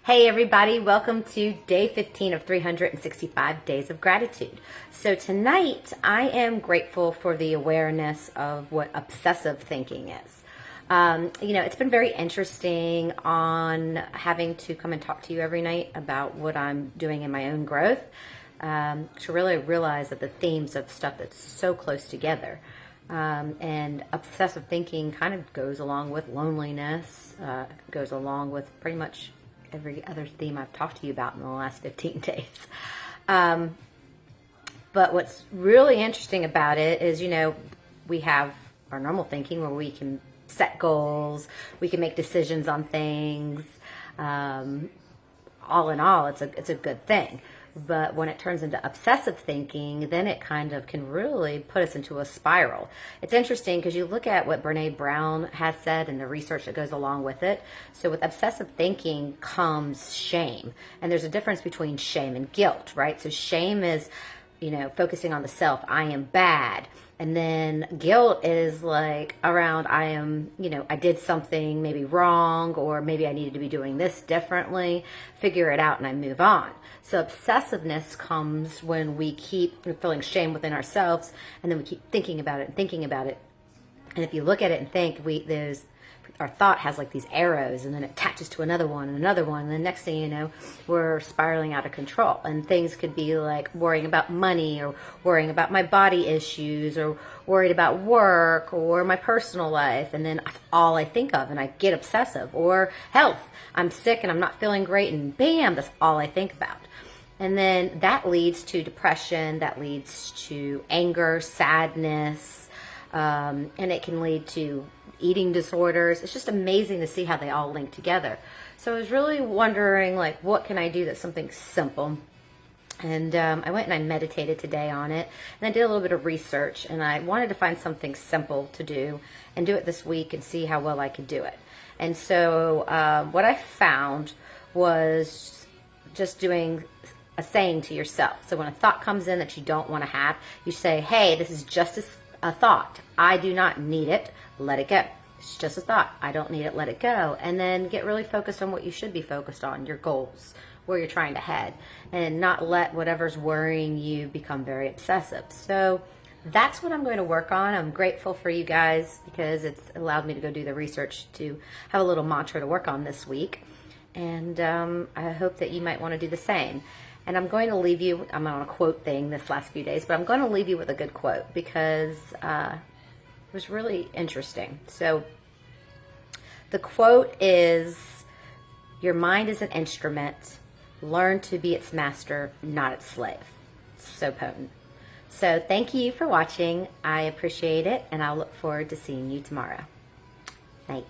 Hey everybody, welcome to day 15 of 365 days of gratitude. So tonight I am grateful for the awareness of what obsessive thinking is. It's been very interesting on having to come and talk to you every night about what I'm doing in my own growth. To really realize that the themes of stuff that's so close together. And obsessive thinking kind of goes along with loneliness, goes along with pretty much every other theme I've talked to you about in the last 15 days. But what's really interesting about it is, we have our normal thinking where we can set goals, we can make decisions on things. All in all, it's a good thing. But when it turns into obsessive thinking, then it kind of can really put us into a spiral. It's interesting because you look at what Brene Brown has said and the research that goes along with it. So with obsessive thinking comes shame. And there's a difference between shame and guilt, right? So shame is, focusing on the self. I am bad. And then guilt is like around I did something maybe wrong, or maybe I needed to be doing this differently, figure it out and I move on. So obsessiveness comes when we keep feeling shame within ourselves, and then we keep thinking about it and thinking about it. And if you look at it and think, our thought has like these arrows, and then it attaches to another one and another one, and the next thing you know, we're spiraling out of control. And things could be like worrying about money, or worrying about my body issues, or worried about work or my personal life, and then that's all I think of, and I get obsessive. Or health, I'm sick and I'm not feeling great, and bam, that's all I think about. And then that leads to depression, that leads to anger, sadness, and it can lead to eating disorders. It's just amazing to see how they all link together. So I was really wondering, what can I do that's something simple? And I went and I meditated today on it, and I did a little bit of research, and I wanted to find something simple to do and do it this week and see how well I could do it. And so what I found was just doing a saying to yourself. So when a thought comes in that you don't want to have, you say, hey, this is just a thought. I do not need it. Let it go. It's just a thought. I don't need it. Let it go. And then get really focused on what you should be focused on, your goals, where you're trying to head, and not let whatever's worrying you become very obsessive. So that's what I'm going to work on. I'm grateful for you guys because it's allowed me to go do the research to have a little mantra to work on this week. And I hope that you might want to do the same. And I'm going to leave you, I'm on a quote thing this last few days, but I'm going to leave you with a good quote because it was really interesting. So the quote is, your mind is an instrument. Learn to be its master, not its slave. So potent. So thank you for watching. I appreciate it, and I'll look forward to seeing you tomorrow. Night.